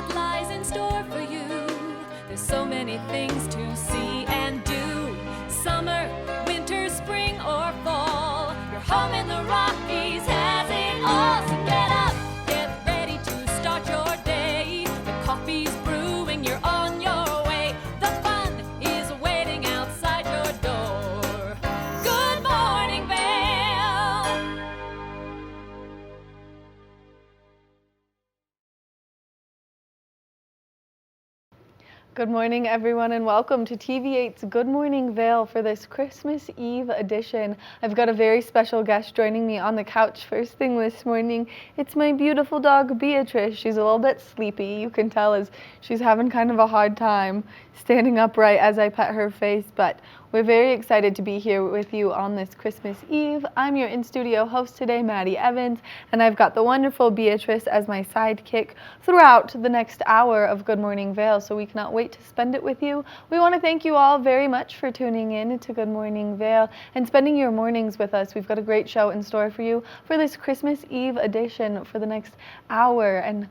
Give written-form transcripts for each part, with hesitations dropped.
what lies in store for you. There's so many things to see and do. Summer, winter, spring, or fall. Your home in the Rockies has it all. So get up, get ready to start your day. The coffee's brewing, you're on your way. The fun is waiting outside your door. Good morning, Vail. Good morning, everyone, and welcome to TV8's Good Morning Vail for this Christmas Eve edition. I've got a very special guest joining me on the couch first thing this morning. It's my beautiful dog, Beatrice. She's a little bit sleepy. You can tell as she's having kind of a hard time standing upright as I pet her face, but we're very excited to be here with you on this Christmas Eve. I'm your in-studio host today, Maddie Evans, and I've got the wonderful Beatrice as my sidekick throughout the next hour of Good Morning Vail, so we cannot wait to spend it with you. We want to thank you all very much for tuning in to Good Morning Vail and spending your mornings with us. We've got a great show in store for you for this Christmas Eve edition for the next hour, and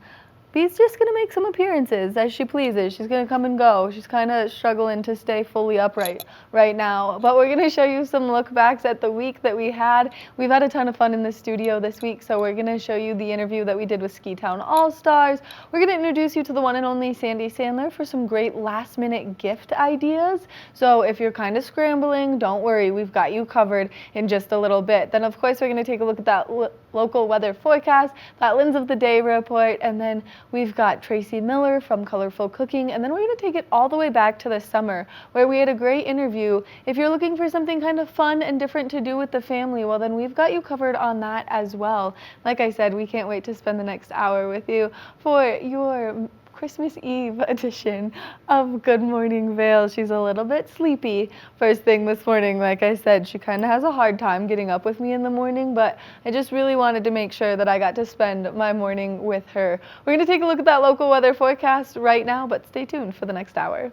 Bee's just going to make some appearances as she pleases. She's going to come and go. She's kind of struggling to stay fully upright right now. But we're going to show you some look backs at the week that we had. We've had a ton of fun in the studio this week, so we're going to show you the interview that we did with Ski Town All-Stars. We're going to introduce you to the one and only Sandy Sandler for some great last-minute gift ideas. So if you're kind of scrambling, don't worry. We've got you covered in just a little bit. Then, of course, we're going to take a look at that local weather forecast, that Lens of the Day report, and then we've got Tracy Miller from Colorful Cooking, and then we're going to take it all the way back to the summer where we had a great interview. If you're looking for something kind of fun and different to do with the family, well, then we've got you covered on that as well. Like I said, we can't wait to spend the next hour with you for your Christmas Eve edition of Good Morning Vail. She's a little bit sleepy first thing this morning. Like I said, she kind of has a hard time getting up with me in the morning, but I just really wanted to make sure that I got to spend my morning with her. We're going to take a look at that local weather forecast right now, but stay tuned for the next hour.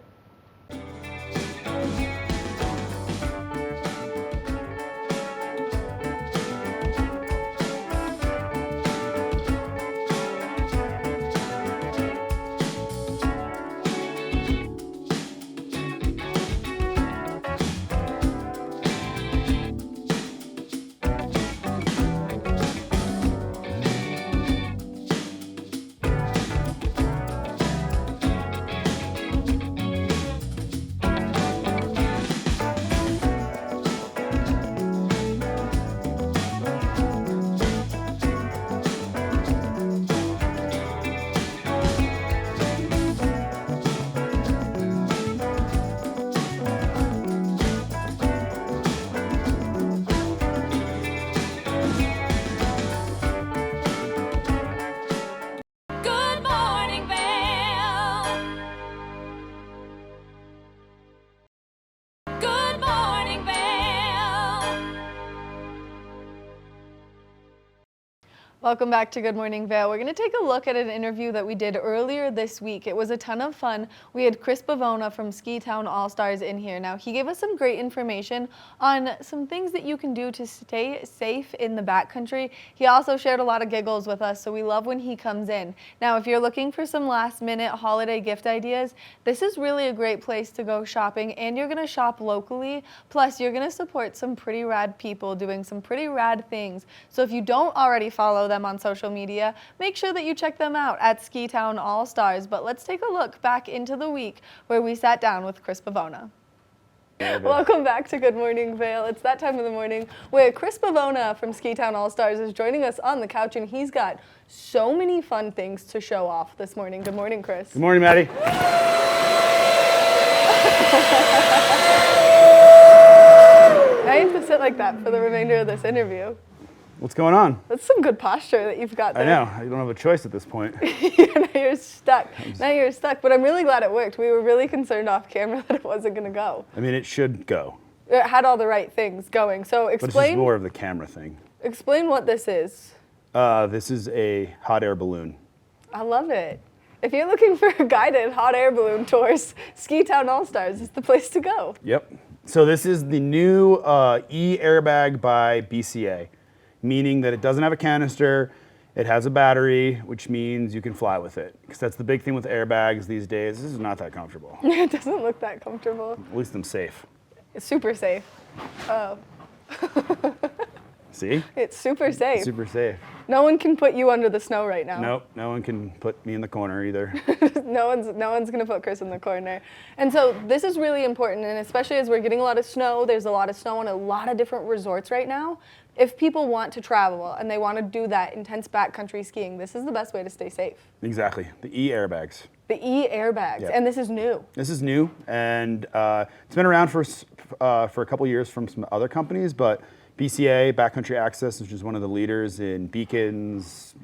Good morning, Vail. Good morning, Vail. Welcome back to Good Morning Vail. We're going to take a look at an interview that we did earlier this week. It was a ton of fun. We had Chris Bavona from Ski Town All-Stars in here. Now, he gave us some great information on some things that you can do to stay safe in the backcountry. He also shared a lot of giggles with us, so we love when he comes in. Now, if you're looking for some last-minute holiday gift ideas, this is really a great place to go shopping, and you're going to shop locally. Plus, you're going to support some pretty rad people doing some pretty rad things. So if you don't already follow them on social media, make sure that you check them out at Ski Town All-Stars. But let's take a look back into the week where we sat down with Chris Bavona. Welcome back to Good Morning Vail. It's that time of the morning where Chris Bavona from Ski Town All-Stars is joining us on the couch, and he's got so many fun things to show off this morning. Good morning, Chris. Good morning, Maddie. I have to sit like that for the remainder of this interview. What's going on? That's some good posture that you've got there. I know. I don't have a choice at this point. Now you're stuck. Now you're stuck. But I'm really glad it worked. We were really concerned off camera that it wasn't going to go. I mean, it should go. It had all the right things going. So But it's just explain more of the camera thing. Explain what this is. This is a hot air balloon. I love it. If you're looking for guided hot air balloon tours, Ski Town All-Stars is the place to go. Yep. So this is the new e-airbag by BCA, meaning that it doesn't have a canister. It has a battery, which means you can fly with it. Because that's the big thing with airbags these days. This is not that comfortable. It doesn't look that comfortable. At least I'm safe. It's super safe. Oh. See? It's super safe. Super safe. No one can put you under the snow right now. Nope, no one can put me in the corner either. No one's gonna put Chris in the corner. And so this is really important, and especially as we're getting a lot of snow, there's a lot of snow on a lot of different resorts right now. If people want to travel and they want to do that intense backcountry skiing, this is the best way to stay safe. Exactly, the e-airbags. The e-airbags, Yep. and this is new. This is new, and it's been around for a couple years from some other companies, but BCA, Backcountry Access, which is one of the leaders in beacons,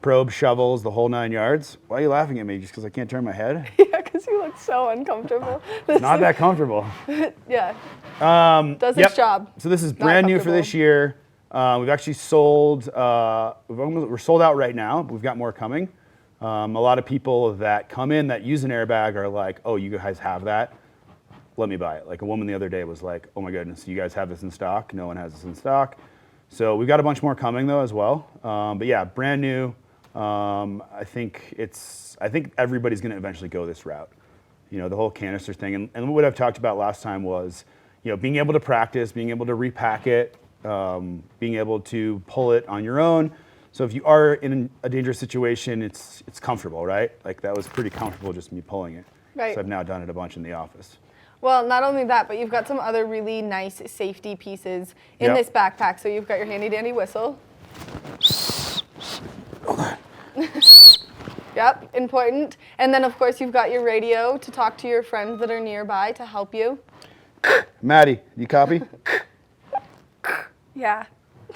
probe shovels, the whole 9 yards. Why are you laughing at me? Just because I can't turn my head? Yeah, because you look so uncomfortable. Not that comfortable. Yeah. Does its job. So this is brand new for this year. We've actually sold. We're sold out right now. But we've got more coming. A lot of people that come in that use an airbag are like, "Oh, you guys have that? Let me buy it." Like a woman the other day was like, "Oh my goodness, you guys have this in stock? No one has this in stock." So we've got a bunch more coming though as well. But yeah, brand new. I think everybody's going to eventually go this route. The whole canister thing, and what I've talked about last time was, being able to practice, being able to repack it, being able to pull it on your own. So if you are in a dangerous situation, it's comfortable, right? Like that was pretty comfortable just me pulling it. Right. So I've now done it a bunch in the office. Well, not only that, but you've got some other really nice safety pieces in Yep. this backpack. So you've got your handy dandy whistle. Hold on. Yep, important. And then of course you've got your radio to talk to your friends that are nearby to help you. Maddie, you copy? Yeah.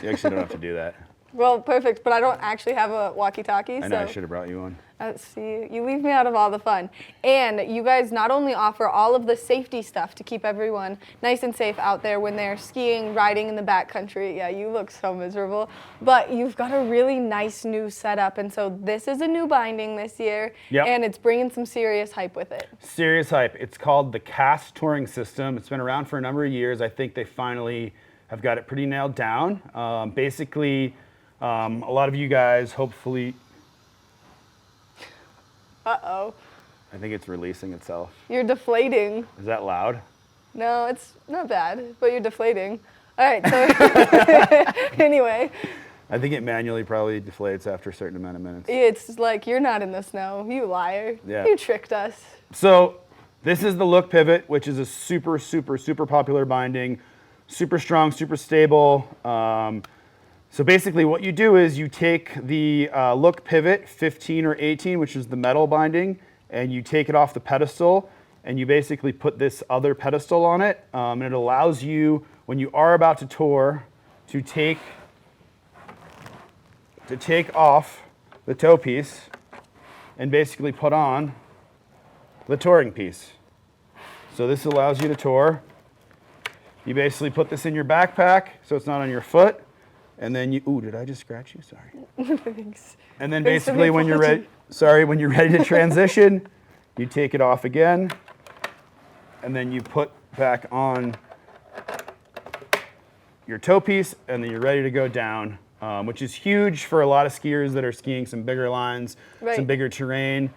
You actually don't have to do that. Well, perfect, but I don't actually have a walkie-talkie, I know I should have brought you one. See, you leave me out of all the fun. And you guys not only offer all of the safety stuff to keep everyone nice and safe out there when they're skiing, riding in the backcountry. Yeah, you look so miserable. But you've got a really nice new setup. And so this is a new binding this year. Yep. And it's bringing some serious hype with it. Serious hype. It's called the CAST Touring System. It's been around for a number of years. I think they finally have got it pretty nailed down. Basically, a lot of you guys hopefully... Uh-oh. I think it's releasing itself. You're deflating. Is that loud? No, it's not bad, but you're deflating. All right, so anyway. I think it manually probably deflates after a certain amount of minutes. It's like, you're not in the snow, you liar. Yeah. You tricked us. So this is the Look Pivot, which is a super, super, super popular binding. Super strong, super stable. So basically what you do is you take the Look Pivot 15 or 18, which is the metal binding, and you take it off the pedestal, and you basically put this other pedestal on it, and it allows you, when you are about to tour, to take off the toe piece and basically put on the touring piece. So this allows you to tour. You basically put this in your backpack so it's not on your foot. And then you, ooh, did I just scratch you? Sorry. Thanks. And then Thanks for the basically when you're ready, when you're ready to transition, you take it off again. And then you put back on your toe piece and then you're ready to go down, which is huge for a lot of skiers that are skiing some bigger lines, some Right. bigger terrain.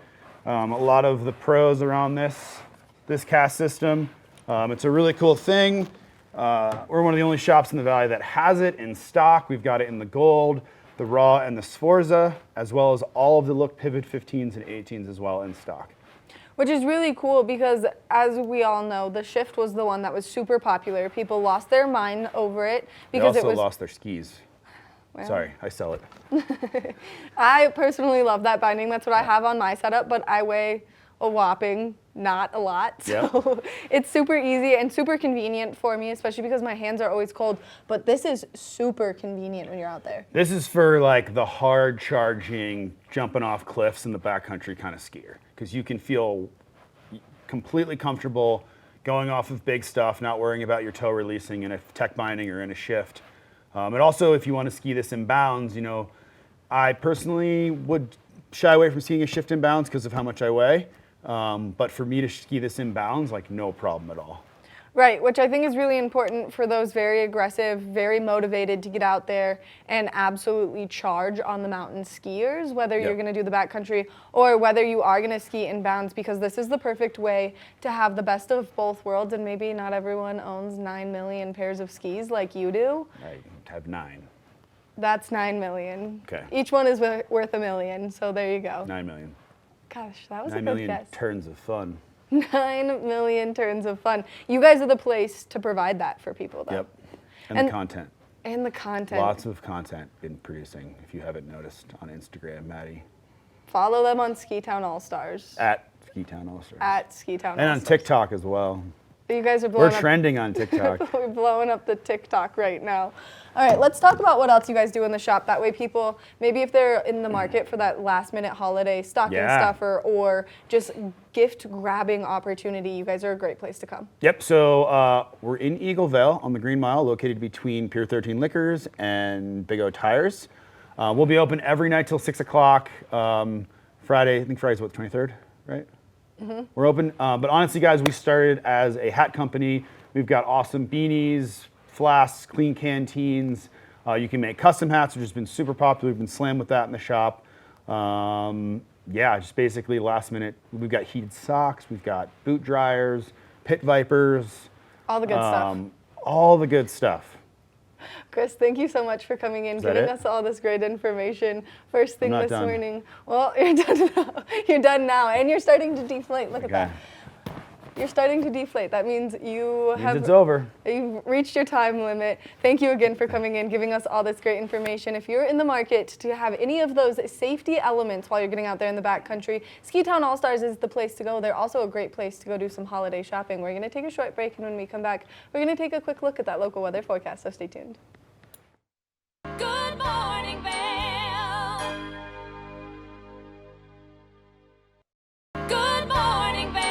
A lot of the pros are on this cast system. It's a really cool thing. We're one of the only shops in the Valley that has it in stock. We've got it in the gold, the raw, and the Sforza, as well as all of the Look Pivot 15s and 18s as well in stock. Which is really cool because, as we all know, the Shift was the one that was super popular. People lost their mind over it because They it also was. lost their skis. Well, Sorry, I sell it. I personally love that binding. That's what I have on my setup, but I weigh a whopping not a lot. So it's super easy and super convenient for me, especially because my hands are always cold. But this is super convenient when you're out there. This is for like the hard charging, jumping off cliffs in the backcountry kind of skier, because you can feel completely comfortable going off of big stuff, not worrying about your toe releasing in a tech binding or in a Shift. And also, if you want to ski this in bounds, I personally would shy away from skiing a Shift in bounds because of how much I weigh. But for me to ski this in bounds, like no problem at all. Right, which I think is really important for those very aggressive, very motivated to get out there and absolutely charge on the mountain skiers, whether you're going to do the backcountry or whether you are going to ski in bounds, because this is the perfect way to have the best of both worlds. And maybe not everyone owns 9 million pairs of skis like you do. I have 9. That's 9 million. Okay. Each one is worth $1 million, so there you go. 9 million. Gosh, that was 9 a good million guess. turns of fun. 9 million turns of fun. You guys are the place to provide that for people, though. Yep. And the content. And the content. Lots of content been producing, if you haven't noticed, on Instagram, Maddie. Follow them on Ski Town All Stars. At Ski Town All Stars. At Ski Town And All on Stars. TikTok as well. You guys are blowing We're trending on TikTok. We're blowing up the TikTok right now. All right, let's talk about what else you guys do in the shop. That way people, maybe if they're in the market for that last minute holiday stocking stuffer or just gift grabbing opportunity, you guys are a great place to come. Yep, so we're in Eagle Vail on the Green Mile, located between Pier 13 Liquors and Big O Tires. We'll be open every night till 6 o'clock. Friday, I think Friday's what, 23rd, right? Mm-hmm. We're open, but honestly, guys, we started as a hat company. We've got awesome beanies, flasks, clean canteens. You can make custom hats, which has been super popular. We've been slammed with that in the shop. Yeah, just basically last minute. We've got heated socks. We've got boot dryers, pit vipers. All the good stuff. All the good stuff. Chris, thank you so much for coming in, giving us all this great information. First thing this morning. Well, you're done now. You're done now, and you're starting to deflate. Look at that. You're starting to deflate. That means it's over. You've reached your time limit. Thank you again for coming in, giving us all this great information. If you're in the market to have any of those safety elements while you're getting out there in the backcountry, Ski Town All Stars is the place to go. They're also a great place to go do some holiday shopping. We're going to take a short break, and when we come back, we're going to take a quick look at that local weather forecast, so stay tuned. Good morning, Vail. Good morning, Vail.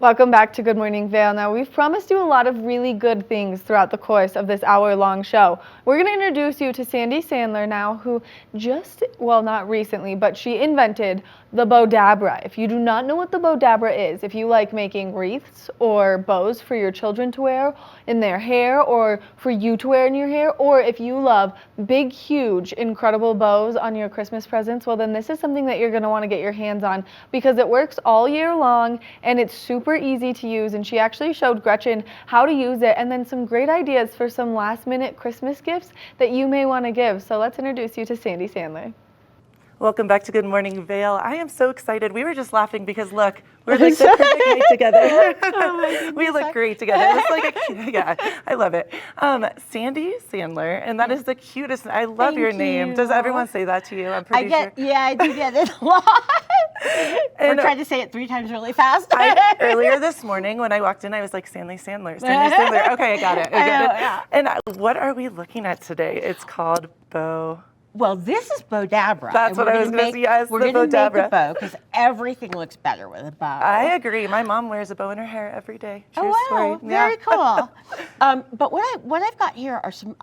Welcome back to Good Morning Vail. Now, we've promised you a lot of really good things throughout the course of this hour-long show. We're going to introduce you to Sandy Sandler now, who not recently, but she invented the Bodabra. If you do not know what the Bodabra is, if you like making wreaths or bows for your children to wear in their hair or for you to wear in your hair, or if you love big, huge, incredible bows on your Christmas presents, well, then this is something that you're going to want to get your hands on because it works all year long and it's super easy to use. And she actually showed Gretchen how to use it and then some great ideas for some last-minute Christmas gifts that you may want to give. So let's introduce you to Sandy Sandler. Welcome back to Good Morning Vail. I am so excited. We were just laughing because look, we're like the perfect height together. We look great together. It's like yeah, I love it. Sandy Sandler, and that is the cutest. I love your name. Does everyone say that to you? I'm pretty sure. Yeah, I do get it a lot. We're trying to say it 3 times really fast. Earlier this morning when I walked in, I was like, Sandy Sandler, Sandy Sandler. Okay, I got it. Yeah. And what are we looking at today? It's called Bow. Well, this is Bodabra. That's what I was going to say. Yes, we're the going to make Bodabra. a bow because everything looks better with a bow. I agree. My mom wears a bow in her hair every day. True Oh, wow. story. Very cool. But what I've got here are some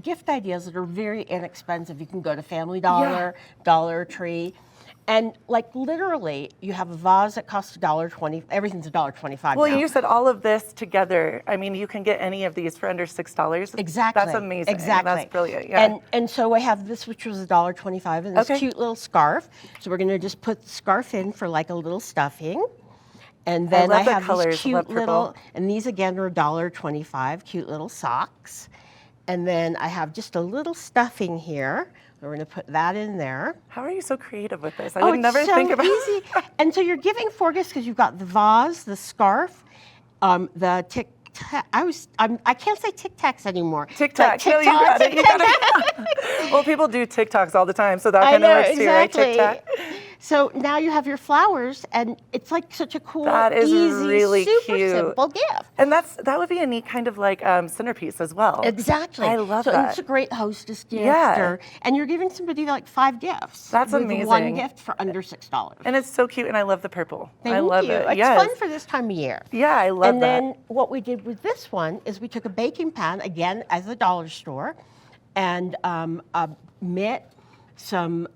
gift ideas that are very inexpensive. You can go to Family Dollar, Dollar Tree. And like literally, you have a vase that costs $1.20. Everything's $1.25. Well, now. you said all of this together. I mean, you can get any of these for under $6. Exactly. That's amazing. Exactly. That's brilliant. Yeah. And so I have this, which was $1.25, and this cute little scarf. So we're going to just put the scarf in for like a little stuffing. And then I have colors. these cute little, and these again are $1.25, cute little socks. And then I have just a little stuffing here. We're going to put that in there. How are you so creative with this? I would never it's think about easy. And so you're giving 4 gifts because you've got the vase, the scarf, the I can't say Tic Tacs anymore. Tic Tac. No, you got it. You got it. Well, people do TikToks all the time, so that kind of works too, right? Tic Tac. So now you have your flowers, and it's like such a cool, that is easy, really super cute. simple gift. And that would be a neat kind of like centerpiece as well. Exactly. I love so that. It's a great hostess gift. Yeah. And you're giving somebody like 5 gifts. That's with amazing. 1 gift for under $6. And it's so cute, and I love the purple. Thank I love you. it. It's Yes. fun for this time of year. Yeah, I love And that. then what we did with this one is we took a baking pan, again, as a dollar store, and a mitt, some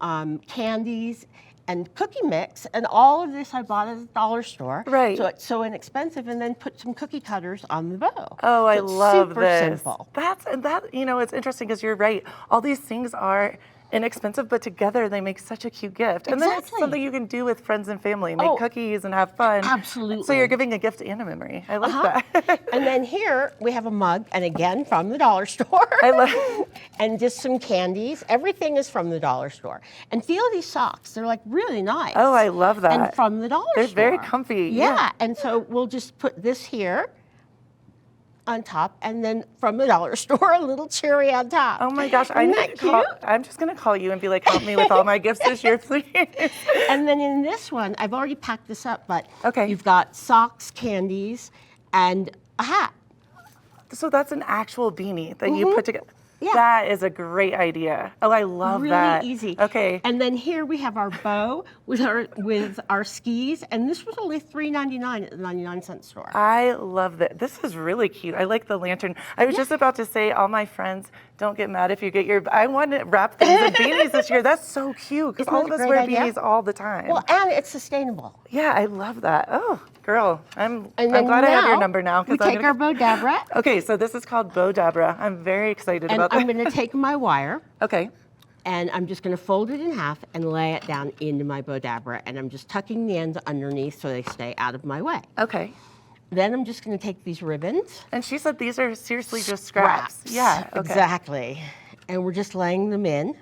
candies, and cookie mix, and all of this I bought at the dollar store. Right. So it's so inexpensive, and then put some cookie cutters on the bow. Oh, I So it's love super this. simple. It's interesting because you're right. All these things are inexpensive, but together they make such a cute gift. And then it's Exactly. something you can do with friends and family, make Oh, cookies and have fun. absolutely. So you're giving a gift and a memory. I like that. And then here we have a mug, and again from the dollar store. I love And just some candies. Everything is from the dollar store. And feel these socks. They're like really nice. Oh, I love that. And from the dollar They're store. very comfy. Yeah. And so we'll just put this here on top, and then from the dollar store, a little cherry on top. Oh my gosh, Isn't that cute? I'm just gonna call you and be like, help me with all my gifts this year, please. And then in this one, I've already packed this up, but Okay. you've got socks, candies, and a hat. So that's an actual beanie that you put together. Yeah. That is a great idea. Oh, I love Really that. easy. Okay. And then here we have our bow with our skis, and this was only $3.99 at the 99-cent store. I love that. This is really cute. I like the lantern. I was just about to say, all my friends, don't get mad if you get I want to wrap things in beanies this year. That's so cute because Isn't all that of a us great wear idea? beanies all the time. Well, and it's sustainable. Yeah, I love that. Oh, girl, I'm And then glad I have your now, number now. We take our bow dabra, Okay, so this is called Bow Dabra. I'm very excited and about I'm that. going to take my wire, Okay. and I'm just going to fold it in half and lay it down into my bow dabra, and I'm just tucking the ends underneath so they stay out of my way. Okay. Then I'm just going to take these ribbons. And she said these are seriously just scraps. Yeah. Okay. Exactly. And we're just laying them in.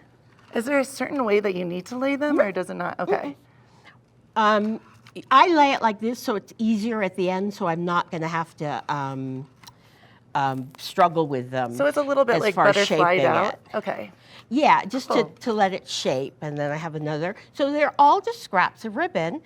Is there a certain way that you need to lay them, or does it not? Okay. I lay it like this so it's easier at the end, so I'm not going to have to struggle with them. So it's a little bit as like far as butterflied shaping out. it. Okay. Yeah, just Cool. to let it shape, and then I have another. So they're all just scraps of ribbon.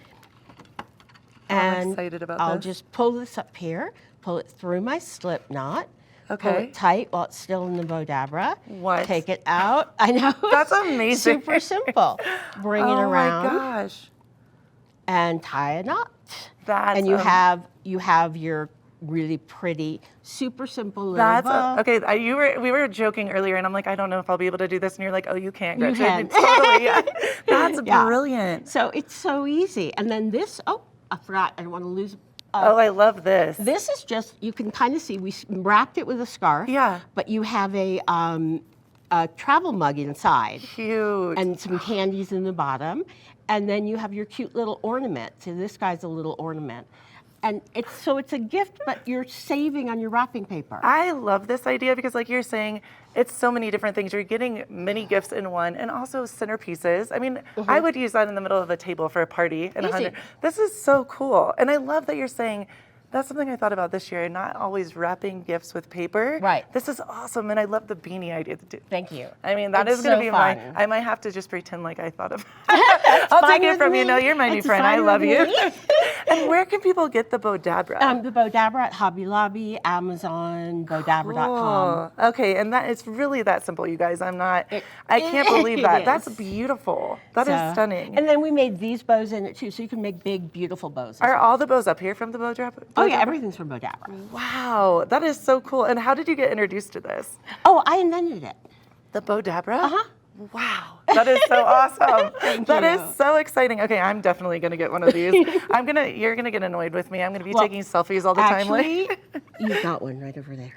I'm And excited about I'll this. just pull this up here, pull it through my slip knot. Pull Okay. it tight while it's still in the bow dabra. What? Take it out. I know. That's amazing. Super simple. Bring it Oh around my gosh. and tie a knot. That's and you have your really pretty, super simple little That's bow. okay. We were joking earlier, and I'm like, I don't know if I'll be able to do this, and you're like, oh, you can't, You Gretchen. can. Totally. Yeah. That's Yeah. brilliant. So it's so easy. And then this, oh, I forgot. I don't want to lose. Oh, I love this. This is just, you can kind of see, we wrapped it with a scarf. Yeah. But you have a travel mug inside. Cute. And some candies in the bottom. And then you have your cute little ornament. So this guy's a little ornament. And it's a gift, but you're saving on your wrapping paper. I love this idea because, like you're saying, it's so many different things. You're getting many gifts in one, and also centerpieces. I mean, I would use that in the middle of a table for a party. And Easy. This is so cool, and I love that you're saying. That's something I thought about this year, not always wrapping gifts with paper. Right. This is awesome, and I love the beanie idea. Thank you. I mean, that It's is going to so be fun. I might have to just pretend like I thought of. I'll fine take it with from you. me. No, you're my new It's friend. I fine love with you. me. And where can people get the Bow Dabra? The Bow Dabra at Hobby Lobby, Amazon, bowdabra.com. Cool. Okay, and it's really that simple, you guys. I can't believe it that. is. That's beautiful. That is So- stunning. And then we made these bows in it too, so you can make big, beautiful bows. Are all the bows up here from the Bow Dabra? Oh yeah, everything's from Bow Dabra. Wow, that is so cool. And how did you get introduced to this? Oh, I invented it. The Bow Dabra? Uh-huh. Wow, that is so awesome. Thank That you. is so exciting. Okay, I'm definitely gonna get one of these. You're gonna get annoyed with me. I'm gonna be Well, taking selfies all the time. Actually, you've got one right over there.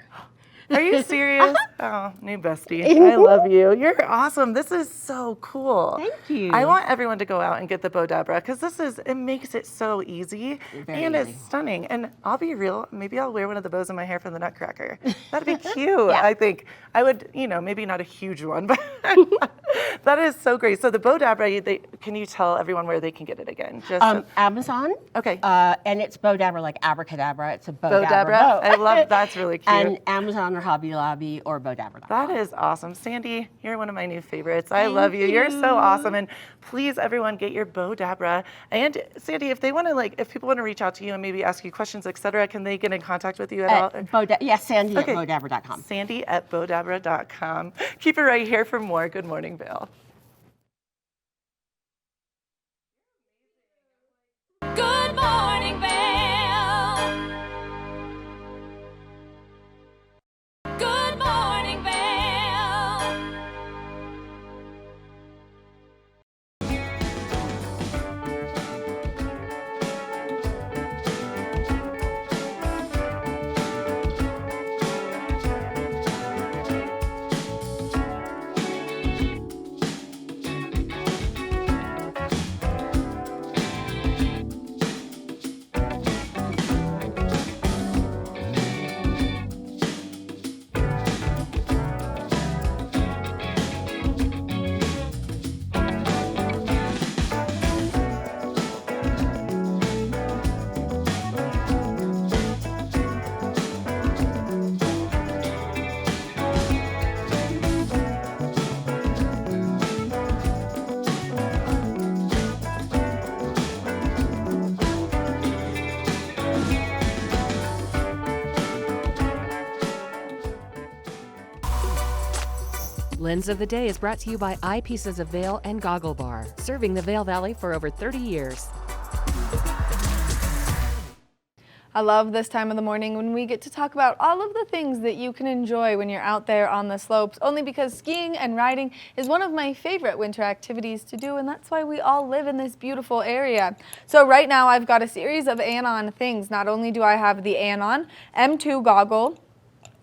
Are you serious? Oh, new bestie. I love you. You're awesome. This is so cool. Thank you. I want everyone to go out and get the Bow Dabra because it makes it so easy Very and easy. it's stunning. And I'll be real, maybe I'll wear one of the bows in my hair from the Nutcracker. That'd be cute. Yeah. I think I would, maybe not a huge one, but that is so great. So the Bow Dabra, can you tell everyone where they can get it again? Just Amazon. Okay. And it's Bow Dabra like abracadabra. It's a Bow Bow Dabra Dabra. bow. I love that's really cute. And Amazon or Hobby Lobby or bowdabra.com. That is awesome. Sandy, you're one of my new favorites. I love you. You're so awesome. And please, everyone, get your Bow Dabra. And Sandy, if they want to, if people want to reach out to you and maybe ask you questions, et cetera, can they get in contact with you at all? Sandy Okay. at bowdabra.com. Sandy at bowdabra.com. Keep it right here for more Good Morning Vail. Good morning, Vail. Good morning, Vail. Lens of the Day is brought to you by Eyepieces of Vail and Goggle Bar, serving the Vail Valley for over 30 years. I love this time of the morning when we get to talk about all of the things that you can enjoy when you're out there on the slopes, only because skiing and riding is one of my favorite winter activities to do, and that's why we all live in this beautiful area. So right now I've got a series of Anon things. Not only do I have the Anon M2 goggle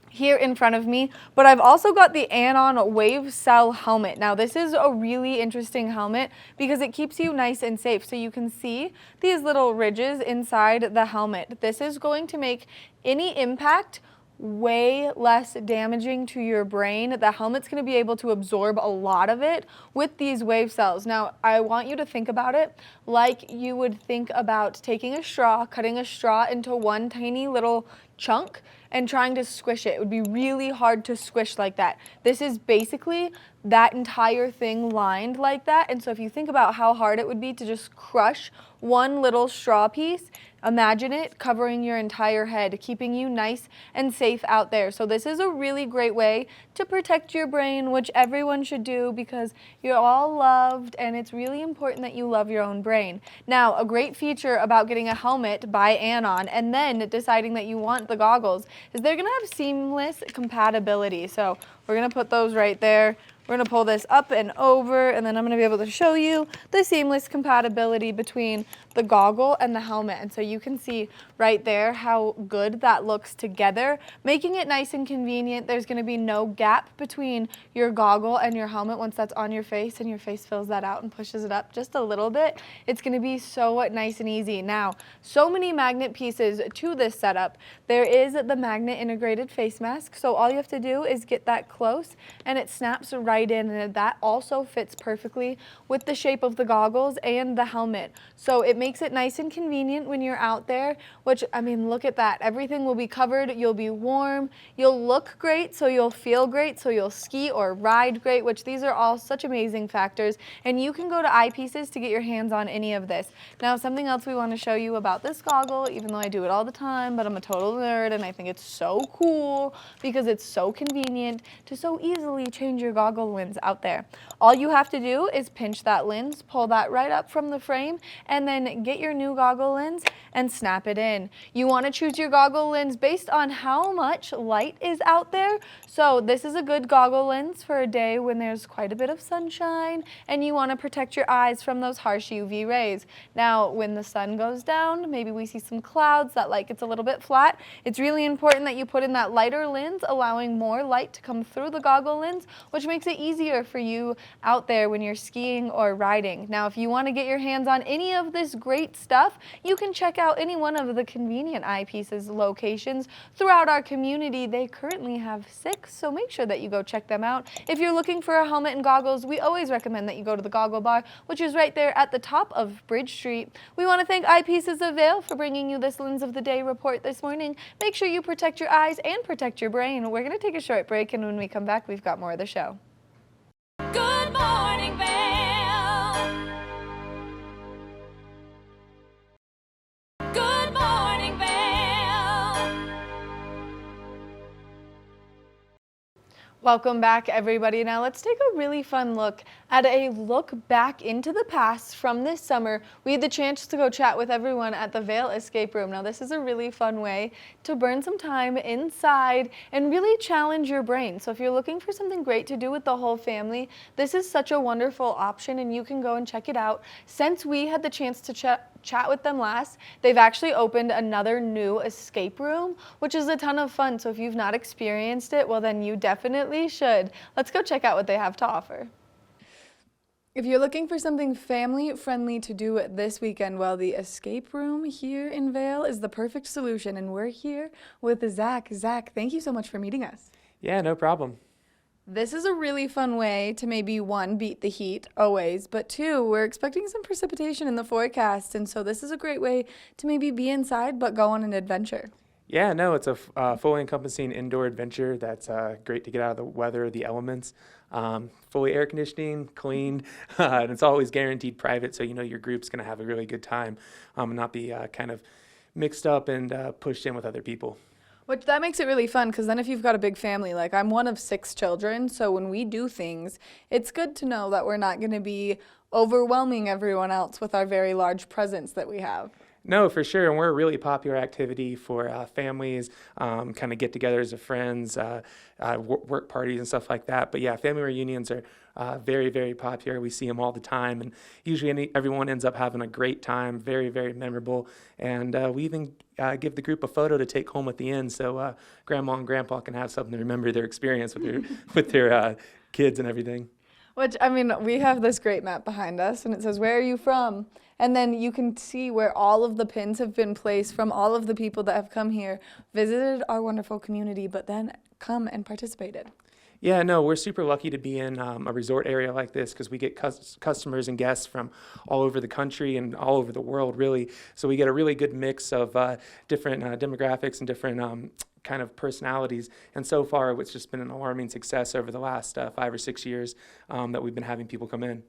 here in front of me, but I've also got the Anon Wave Cell helmet. Now this is a really interesting helmet because it keeps you nice and safe. So you can see these little ridges inside the helmet. This is going to make any impact way less damaging to your brain. The helmet's going to be able to absorb a lot of it with these wave cells. Now, I want you to think about it like you would think about taking a straw, cutting a straw into one tiny little chunk and trying to squish it. It would be really hard to squish like that. This is basically that entire thing lined like that. And so if you think about how hard it would be to just crush one little straw piece, imagine it covering your entire head, keeping you nice and safe out there. So this is a really great way to protect your brain, which everyone should do because you're all loved and it's really important that you love your own brain. Now, a great feature about getting a helmet by Anon and then deciding that you want the goggles is they're gonna have seamless compatibility. So we're gonna put those right there. We're going to pull this up and over, and then I'm going to be able to show you the seamless compatibility between the goggle and the helmet. And so you can see right there how good that looks together, making it nice and convenient. There's going to be no gap between your goggle and your helmet once that's on your face and your face fills that out and pushes it up just a little bit. It's going to be so nice and easy. Now, so many magnet pieces to this setup. There is the magnet integrated face mask, so all you have to do is get that close and it snaps right in, and that also fits perfectly with the shape of the goggles and the helmet. So it makes it nice and convenient when you're out there, which, I mean, look at that. Everything will be covered, you'll be warm, you'll look great, so you'll feel great, so you'll ski or ride great, which these are all such amazing factors, and you can go to Eyepieces to get your hands on any of this. Now, something else we want to show you about this goggle, even though I do it all the time, but I'm a total nerd, and I think it's so cool because it's so convenient to so easily change your goggle lens out there. All you have to do is pinch that lens, pull that right up from the frame, and then get your new goggle lens and snap it in. You want to choose your goggle lens based on how much light is out there. So this is a good goggle lens for a day when there's quite a bit of sunshine and you want to protect your eyes from those harsh UV rays. Now, when the sun goes down, maybe we see some clouds, that light gets a little bit flat. It's really important that you put in that lighter lens, allowing more light to come through the goggle lens, which makes it easier for you out there when you're skiing or riding. Now, if you want to get your hands on any of this great stuff, you can check out any one of the convenient Eyepieces locations throughout our community. They currently have 6, so make sure that you go check them out. If you're looking for a helmet and goggles, we always recommend that you go to the Goggle Bar, which is right there at the top of Bridge Street. We want to thank Eyepieces of Vail for bringing you this Lens of the Day report this morning. Make sure you protect your eyes and protect your brain. We're going to take a short break, and when we come back, we've got more of the show. Good morning, Vail. Good morning, Vail. Welcome back, everybody. Now let's take a really fun look at a look back into the past from this summer. We had the chance to go chat with everyone at the Vail Escape Room. Now this is a really fun way to burn some time inside and really challenge your brain. So if you're looking for something great to do with the whole family, this is such a wonderful option and you can go and check it out. Since we had the chance to chat with them last, they've actually opened another new escape room, which is a ton of fun. So if you've not experienced it, well then you definitely should. Let's go check out what they have to offer. If you're looking for something family-friendly to do this weekend, well, the escape room here in Vail is the perfect solution, and we're here with Zach. Zach, thank you so much for meeting us. Yeah, no problem. This is a really fun way to maybe, 1, beat the heat, always, but 2, we're expecting some precipitation in the forecast, and so this is a great way to maybe be inside but go on an adventure. Yeah, no, it's a fully encompassing indoor adventure that's great to get out of the weather, the elements. Fully air conditioning, cleaned, and it's always guaranteed private, so you know your group's going to have a really good time and not be kind of mixed up and pushed in with other people. Which that makes it really fun, because then if you've got a big family, like I'm one of 6 children, so when we do things, it's good to know that we're not going to be overwhelming everyone else with our very large presents that we have. No, for sure. And we're a really popular activity for families, kind of get-togethers of friends, work parties and stuff like that. But yeah, family reunions are very, very popular. We see them all the time, and usually everyone ends up having a great time, very, very memorable. And we even give the group a photo to take home at the end, so Grandma and Grandpa can have something to remember their experience with their kids and everything. Which, I mean, we have this great map behind us, and it says, "Where are you from?" And then you can see where all of the pins have been placed from all of the people that have come here, visited our wonderful community, but then come and participated. Yeah, no, we're super lucky to be in a resort area like this, because we get customers and guests from all over the country and all over the world, really. So we get a really good mix of different demographics and different kind of personalities. And so far, it's just been an alarming success over the last 5 or 6 years that we've been having people come in.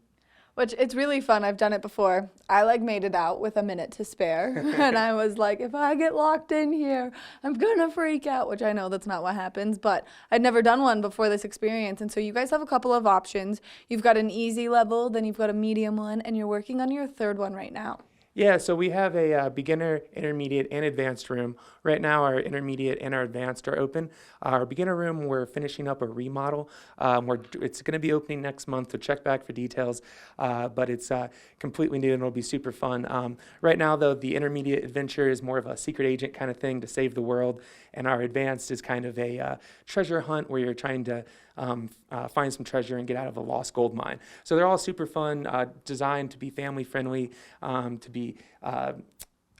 Which, it's really fun. I've done it before. I made it out with a minute to spare. And I was like, if I get locked in here, I'm gonna freak out, which I know that's not what happens, but I'd never done one before this experience. And so you guys have a couple of options. You've got an easy level, then you've got a medium one, and you're working on your third one right now. Yeah, so we have a beginner, intermediate, and advanced room. Right now, our intermediate and our advanced are open. Our beginner room, we're finishing up a remodel. It's going to be opening next month, so check back for details. But it's completely new and it'll be super fun. Right now, though, the intermediate adventure is more of a secret agent kind of thing to save the world, and our advanced is kind of a treasure hunt where you're trying to find some treasure and get out of a lost gold mine. So they're all super fun, designed to be family friendly, to be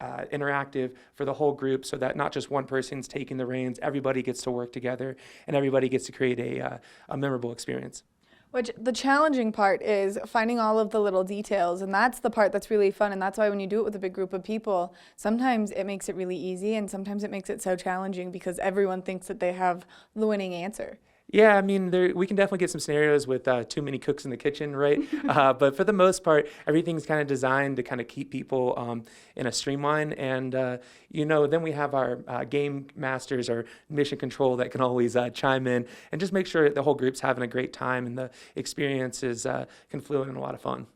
interactive for the whole group, so that not just one person's taking the reins, everybody gets to work together and everybody gets to create a memorable experience. Which, the challenging part is finding all of the little details, and that's the part that's really fun, and that's why when you do it with a big group of people, sometimes it makes it really easy, and sometimes it makes it so challenging because everyone thinks that they have the winning answer. Yeah, I mean, we can definitely get some scenarios with too many cooks in the kitchen, right? But for the most part, everything's kind of designed to kind of keep people in a streamline. And, then we have our game masters or mission control that can always chime in and just make sure that the whole group's having a great time and the experience is confluent and a lot of fun.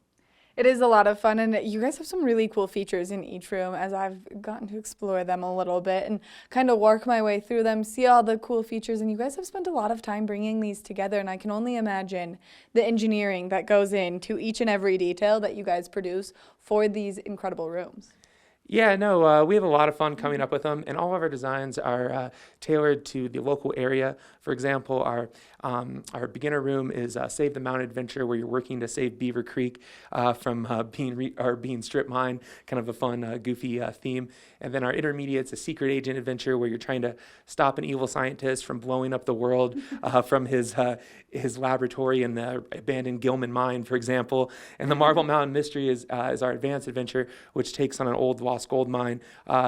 It is a lot of fun, and you guys have some really cool features in each room as I've gotten to explore them a little bit and kind of work my way through them, see all the cool features, and you guys have spent a lot of time bringing these together, and I can only imagine the engineering that goes into each and every detail that you guys produce for these incredible rooms. Yeah, no, we have a lot of fun coming up with them, and all of our designs are tailored to the local area. For example, our beginner room is Save the Mountain Adventure, where you're working to save Beaver Creek from being strip mined, kind of a fun, goofy theme. And then our intermediate's a secret agent adventure, where you're trying to stop an evil scientist from blowing up the world from his laboratory in the abandoned Gilman mine, for example. And the Marble Mountain Mystery is our advanced adventure, which takes on an old lost gold mine,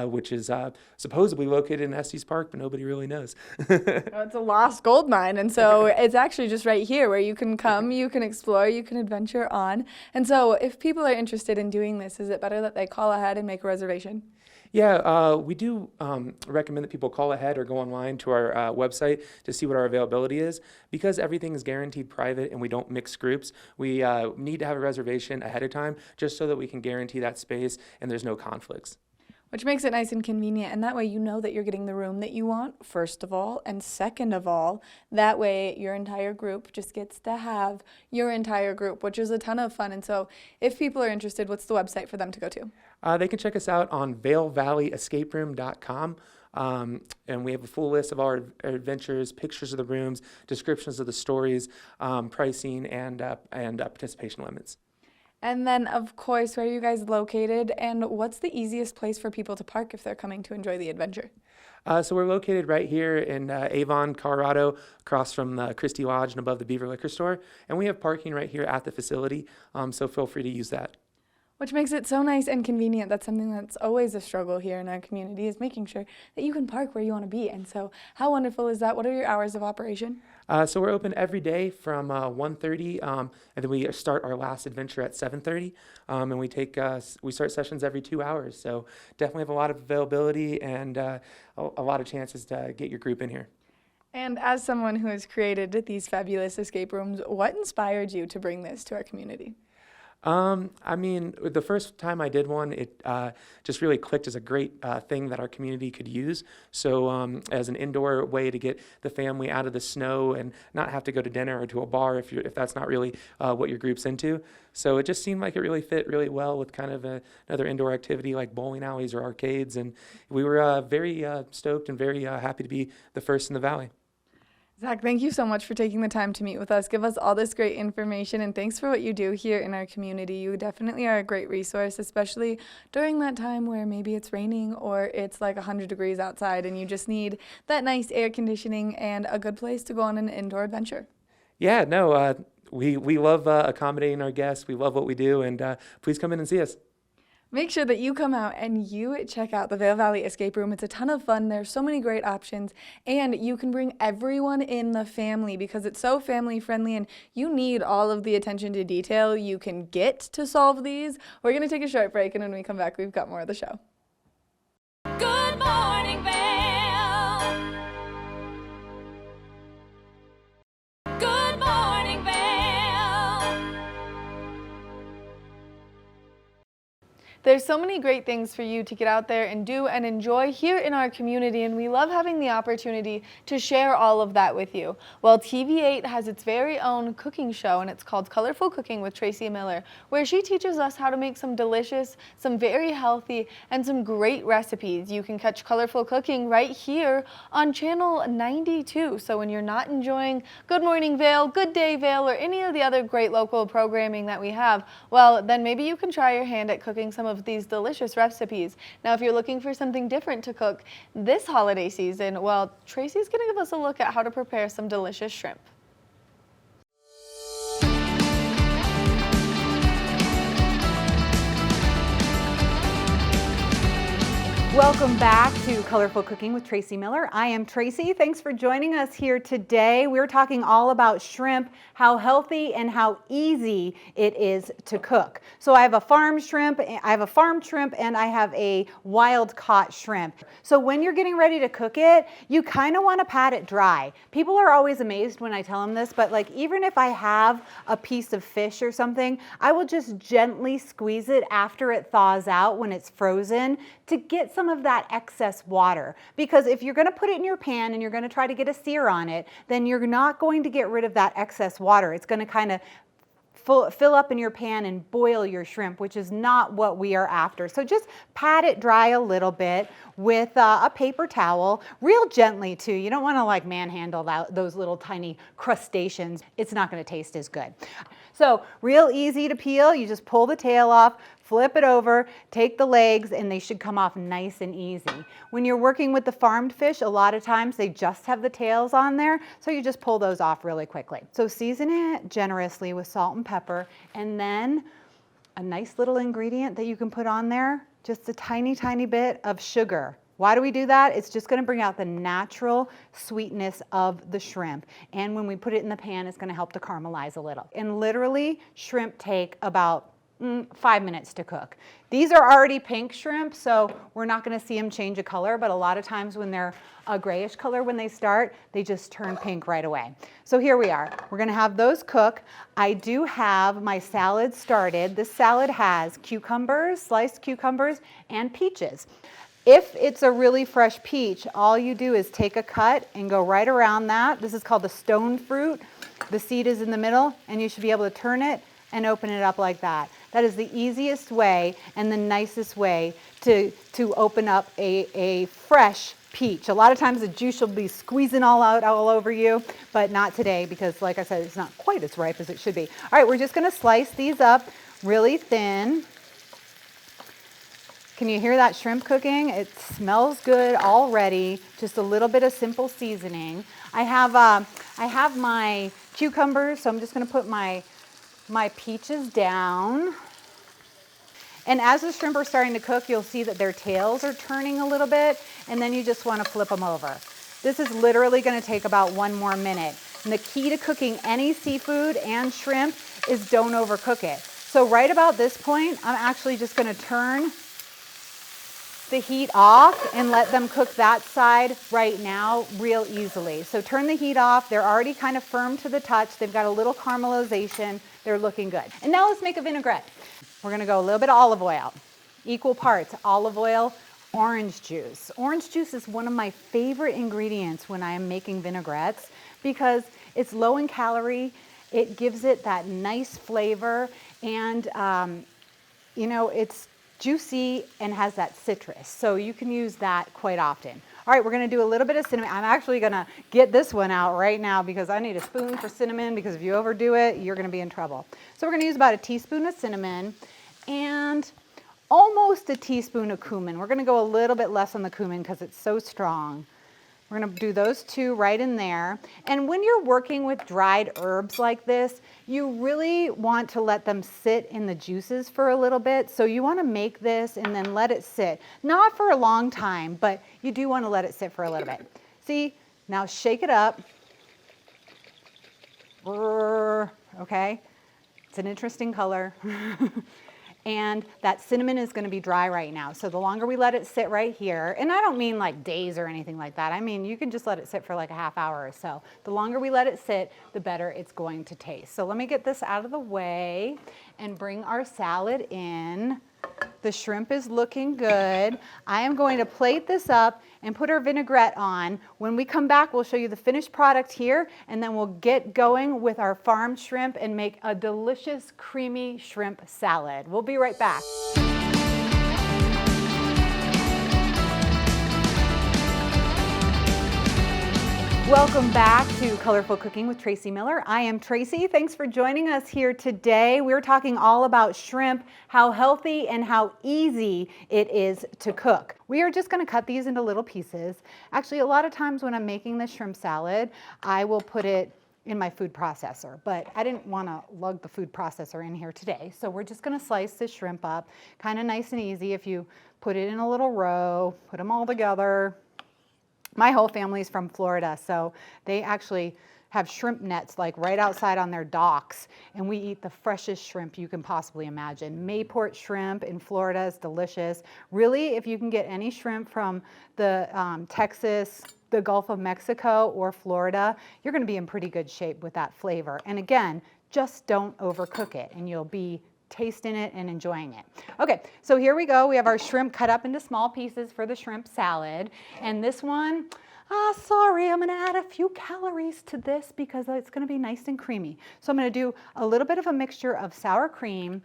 which is supposedly located in Estes Park, but nobody really knows. It's a lost gold mine, and so it's actually just right here where you can come, you can explore, you can adventure on. And so if people are interested in doing this, is it better that they call ahead and make a reservation? Yeah, we do recommend that people call ahead or go online to our website to see what our availability is. Because everything is guaranteed private and we don't mix groups, we need to have a reservation ahead of time just so that we can guarantee that space and there's no conflicts. Which makes it nice and convenient, and that way you know that you're getting the room that you want, first of all, and second of all, that way your entire group just gets to have your entire group, which is a ton of fun. And so if people are interested, what's the website for them to go to? They can check us out on vailvalleyescaperoom.com. And we have a full list of our adventures, pictures of the rooms, descriptions of the stories, pricing, and participation limits. And then, of course, where are you guys located, and what's the easiest place for people to park if they're coming to enjoy the adventure? So we're located right here in Avon, Colorado, across from the Christie Lodge and above the Beaver Liquor Store. And we have parking right here at the facility, so feel free to use that. Which makes it so nice and convenient. That's something that's always a struggle here in our community, is making sure that you can park where you want to be. And so how wonderful is that? What are your hours of operation? So we're open every day from 1:30, and then we start our last adventure at 7:30, and we start sessions every 2 hours. So definitely have a lot of availability and a lot of chances to get your group in here. And as someone who has created these fabulous escape rooms, what inspired you to bring this to our community? I mean, the first time I did one, it just really clicked as a great thing that our community could use. So as an indoor way to get the family out of the snow and not have to go to dinner or to a bar if that's not really what your group's into. So it just seemed like it really fit really well with kind of another indoor activity like bowling alleys or arcades. And we were very stoked and very happy to be the first in the Valley. Zach, thank you so much for taking the time to meet with us, give us all this great information, and thanks for what you do here in our community. You definitely are a great resource, especially during that time where maybe it's raining or it's like 100 degrees outside and you just need that nice air conditioning and a good place to go on an indoor adventure. Yeah, no, we love accommodating our guests. We love what we do, and please come in and see us. Make sure that you come out and you check out the Vail Valley Escape Room. It's a ton of fun. There's so many great options, and you can bring everyone in the family because it's so family friendly, and you need all of the attention to detail you can get to solve these. We're going to take a short break, and when we come back, we've got more of the show. Good morning, Vail. Good morning, Vail. There's so many great things for you to get out there and do and enjoy here in our community, and we love having the opportunity to share all of that with you. Well, TV8 has its very own cooking show, and it's called Colorful Cooking with Tracy Miller, where she teaches us how to make some delicious, some very healthy, and some great recipes. You can catch Colorful Cooking right here on Channel 92. So when you're not enjoying Good Morning Vail, Good Day Vail, or any of the other great local programming that we have, well, then maybe you can try your hand at cooking some of these delicious recipes. Now, if you're looking for something different to cook this holiday season, well, Tracy's going to give us a look at how to prepare some delicious shrimp. Welcome back to Colorful Cooking with Tracy Miller. I am Tracy. Thanks for joining us here today. We're talking all about shrimp, how healthy and how easy it is to cook. So I have a farm shrimp, and I have a wild caught shrimp. So when you're getting ready to cook it, you kind of want to pat it dry. People are always amazed when I tell them this, but like even if I have a piece of fish or something, I will just gently squeeze it after it thaws out when it's frozen to get some of that excess water. Because if you're going to put it in your pan and you're going to try to get a sear on it, then you're not going to get rid of that excess water. It's going to kind of fill up in your pan and boil your shrimp, which is not what we are after. So just pat it dry a little bit with a paper towel, real gently too. You don't want to like manhandle those little tiny crustaceans. It's not going to taste as good. So real easy to peel. You just pull the tail off, flip it over, take the legs, and they should come off nice and easy. When you're working with the farmed fish, a lot of times they just have the tails on there, so you just pull those off really quickly. So season it generously with salt and pepper, and then a nice little ingredient that you can put on there, just a tiny, tiny bit of sugar. Why do we do that? It's just going to bring out the natural sweetness of the shrimp. And when we put it in the pan, it's going to help to caramelize a little. And literally, shrimp take about 5 minutes to cook. These are already pink shrimp, so we're not going to see them change a color, but a lot of times when they're a grayish color when they start, they just turn pink right away. So here we are. We're going to have those cook. I do have my salad started. This salad has cucumbers, sliced cucumbers, and peaches. If it's a really fresh peach, all you do is take a cut and go right around that. This is called the stone fruit. The seed is in the middle, and you should be able to turn it and open it up like that. That is the easiest way and the nicest way to open up a fresh peach. A lot of times the juice will be squeezing all over you, but not today because, like I said, it's not quite as ripe as it should be. All right, we're just going to slice these up really thin. Can you hear that shrimp cooking? It smells good already. Just a little bit of simple seasoning. I have my cucumbers, so I'm just going to put my peaches down. And as the shrimp are starting to cook, you'll see that their tails are turning a little bit, and then you just want to flip them over. This is literally going to take about 1 more minute. And the key to cooking any seafood and shrimp is don't overcook it. So right about this point, I'm actually just going to turn the heat off and let them cook that side right now real easily. So turn the heat off. They're already kind of firm to the touch. They've got a little caramelization. They're looking good. And now let's make a vinaigrette. We're going to go a little bit of olive oil, equal parts olive oil, orange juice. Orange juice is one of my favorite ingredients when I am making vinaigrettes because it's low in calorie. It gives it that nice flavor, and you know, it's juicy and has that citrus. So you can use that quite often. All right, we're going to do a little bit of cinnamon. I'm actually going to get this one out right now because I need a spoon for cinnamon, because if you overdo it, you're going to be in trouble. So we're going to use about a teaspoon of cinnamon and almost a teaspoon of cumin. We're going to go a little bit less on the cumin because it's so strong. We're going to do those 2 right in there. And when you're working with dried herbs like this, you really want to let them sit in the juices for a little bit. So you want to make this and then let it sit. Not for a long time, but you do want to let it sit for a little bit. See, now shake it up. Okay, it's an interesting color. And that cinnamon is going to be dry right now. So the longer we let it sit right here, and I don't mean like days or anything like that. I mean, you can just let it sit for like a half hour or so. The longer we let it sit, the better it's going to taste. So let me get this out of the way and bring our salad in. The shrimp is looking good. I am going to plate this up and put our vinaigrette on. When we come back, we'll show you the finished product here, and then we'll get going with our farmed shrimp and make a delicious creamy shrimp salad. We'll be right back. Welcome back to Colorful Cooking with Tracy Miller. I am Tracy. Thanks for joining us here today. We're talking all about shrimp, how healthy and how easy it is to cook. We are just going to cut these into little pieces. Actually, a lot of times when I'm making the shrimp salad, I will put it in my food processor, but I didn't want to lug the food processor in here today. So we're just going to slice the shrimp up kind of nice and easy. If you put it in a little row, put them all together. My whole family's from Florida, so they actually have shrimp nets like right outside on their docks, and we eat the freshest shrimp you can possibly imagine. Mayport shrimp in Florida is delicious. Really, if you can get any shrimp from the Texas, the Gulf of Mexico, or Florida, you're going to be in pretty good shape with that flavor. And again, just don't overcook it, and you'll be tasting it and enjoying it. Okay, so here we go. We have our shrimp cut up into small pieces for the shrimp salad. And this one, sorry, I'm gonna add a few calories to this because it's gonna be nice and creamy. So I'm gonna do a little bit of a mixture of sour cream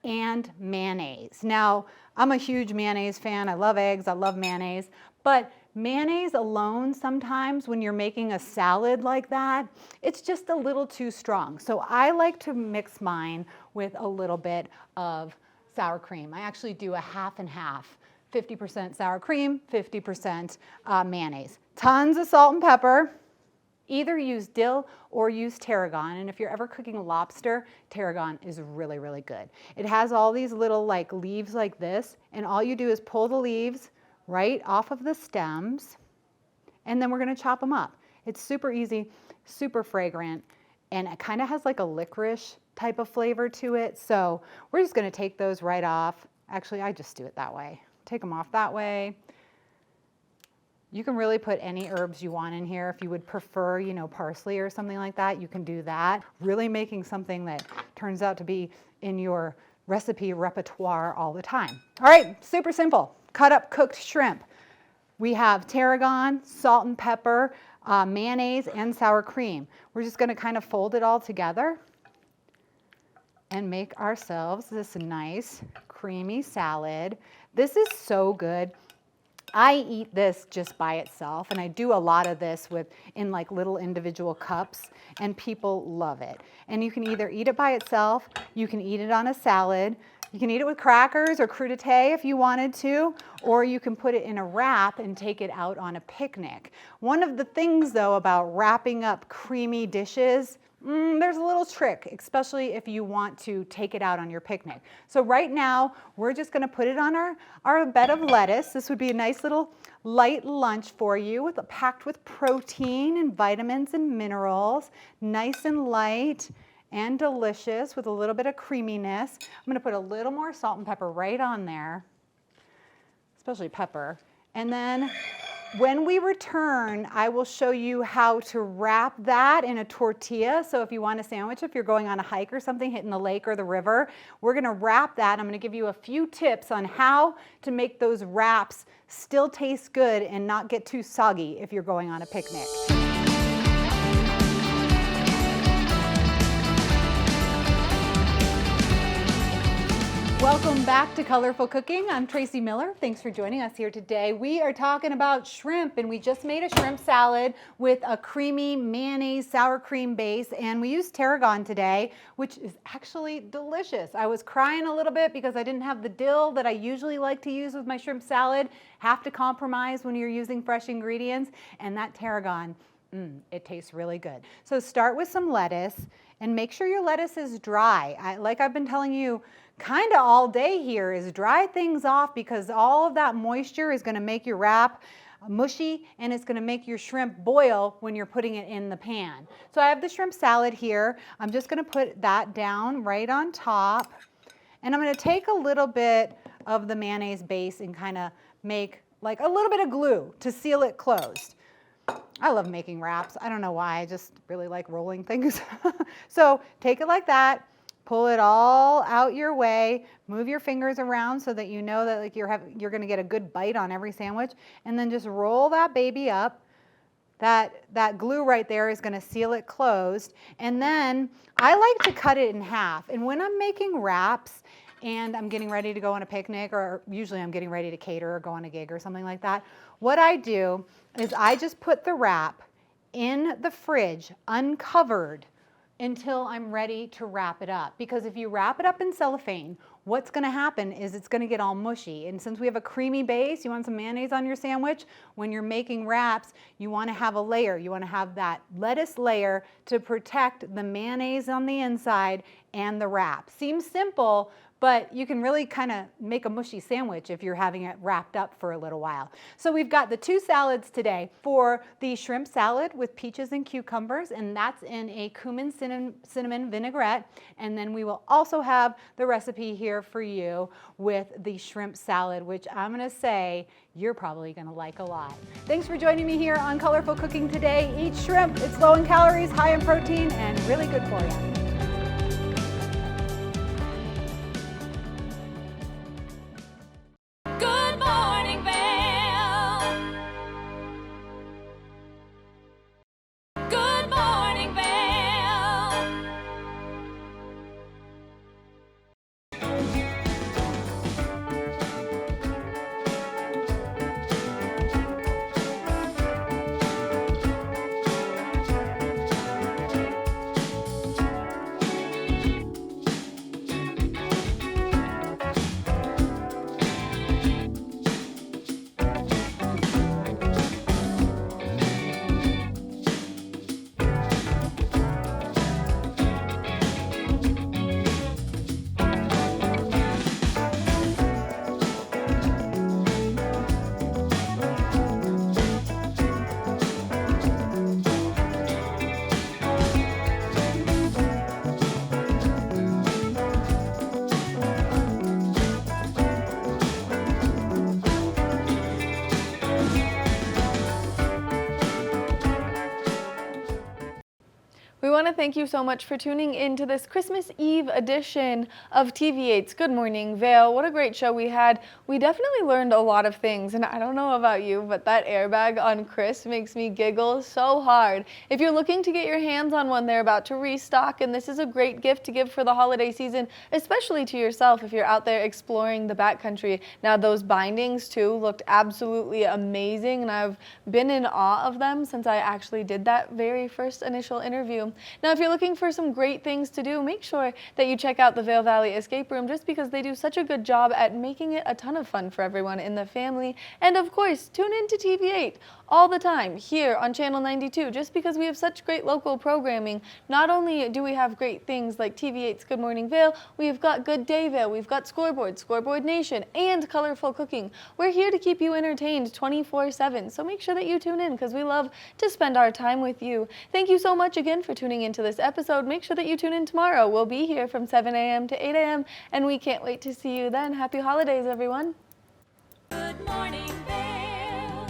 and mayonnaise. Now, I'm a huge mayonnaise fan. I love eggs, I love mayonnaise, but mayonnaise alone sometimes when you're making a salad like that, it's just a little too strong. So I like to mix mine with a little bit of sour cream. I actually do a half and half, 50% sour cream, 50% mayonnaise. Tons of salt and pepper. Either use dill or use tarragon, and if you're ever cooking lobster, tarragon is really, really good. It has all these little like leaves like this, and all you do is pull the leaves right off of the stems, and then we're going to chop them up. It's super easy, super fragrant, and it kind of has like a licorice type of flavor to it. So we're just going to take those right off. Actually, I just do it that way. Take them off that way. You can really put any herbs you want in here. If you would prefer, you know, parsley or something like that, you can do that. Really making something that turns out to be in your recipe repertoire all the time. All right, super simple. Cut up cooked shrimp. We have tarragon, salt and pepper, mayonnaise, and sour cream. We're just going to kind of fold it all together and make ourselves this nice creamy salad. This is so good. I eat this just by itself, and I do a lot of this in like little individual cups, and people love it. And you can either eat it by itself, you can eat it on a salad, you can eat it with crackers or crudité if you wanted to, or you can put it in a wrap and take it out on a picnic. One of the things though about wrapping up creamy dishes, There's a little trick, especially if you want to take it out on your picnic. So right now, we're just gonna put it on our bed of lettuce. This would be a nice little light lunch for you, packed with protein and vitamins and minerals, nice and light and delicious with a little bit of creaminess. I'm gonna put a little more salt and pepper right on there, especially pepper. And then when we return, I will show you how to wrap that in a tortilla. So if you want a sandwich, if you're going on a hike or something, hitting the lake or the river, we're gonna wrap that. I'm gonna give you a few tips on how to make those wraps still taste good and not get too soggy if you're going on a picnic. Welcome back to Colorful Cooking. I'm Tracy Miller. Thanks for joining us here today. We are talking about shrimp, and we just made a shrimp salad with a creamy mayonnaise sour cream base, and we used tarragon today, which is actually delicious. I was crying a little bit because I didn't have the dill that I usually like to use with my shrimp salad. Have to compromise when you're using fresh ingredients, and that tarragon, it tastes really good. So start with some lettuce, and make sure your lettuce is dry. Like I've been telling you, kind of all day here, is dry things off, because all of that moisture is going to make your wrap mushy, and it's going to make your shrimp boil when you're putting it in the pan. So I have the shrimp salad here. I'm just going to put that down right on top, and I'm going to take a little bit of the mayonnaise base and kind of make like a little bit of glue to seal it closed. I love making wraps. I don't know why, I just really like rolling things. So take it like that. Pull it all out your way, move your fingers around so that you know that like you're gonna get a good bite on every sandwich, and then just roll that baby up. That glue right there is gonna seal it closed. And then I like to cut it in half. And when I'm making wraps and I'm getting ready to go on a picnic, or usually I'm getting ready to cater or go on a gig or something like that, what I do is I just put the wrap in the fridge uncovered until I'm ready to wrap it up. Because if you wrap it up in cellophane, what's gonna happen is it's gonna get all mushy. And since we have a creamy base, you want some mayonnaise on your sandwich, when you're making wraps, you wanna have a layer. You wanna have that lettuce layer to protect the mayonnaise on the inside and the wrap. Seems simple, but you can really kind of make a mushy sandwich if you're having it wrapped up for a little while. So we've got the two salads today. For the shrimp salad with peaches and cucumbers, and that's in a cumin cinnamon vinaigrette. And then we will also have the recipe here for you with the shrimp salad, which I'm gonna say you're probably gonna like a lot. Thanks for joining me here on Colorful Cooking today. Eat shrimp, it's low in calories, high in protein, and really good for you. Good morning, Vail. Good morning, Vail. We want to thank you so much for tuning in to this Christmas Eve edition of TV8's Good Morning Vail. What a great show we had. We definitely learned a lot of things, and I don't know about you, but that airbag on Chris makes me giggle so hard. If you're looking to get your hands on one, they're about to restock, and this is a great gift to give for the holiday season, especially to yourself if you're out there exploring the backcountry. Now, those bindings too looked absolutely amazing, and I've been in awe of them since I actually did that very first initial interview. Now, if you're looking for some great things to do, make sure that you check out the Vail Valley Escape Room, just because they do such a good job at making it a ton of fun for everyone in the family. And of course, tune in to TV8 all the time here on Channel 92, just because we have such great local programming. Not only do we have great things like TV8's Good Morning Vail, we've got Good Day Vail, we've got Scoreboard Nation, and Colorful Cooking. We're here to keep you entertained 24/7, so make sure that you tune in, because we love to spend our time with you. Thank you so much again for tuning into this episode. Make sure that you tune in tomorrow. We'll be here from 7 a.m. to 8 a.m., and we can't wait to see you then. Happy holidays, everyone. Good morning, Vail.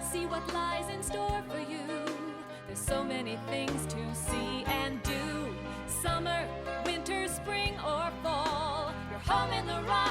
See what lies in store for you. There's so many things to see and do. Summer, winter, spring, or fall. You're home in the rock.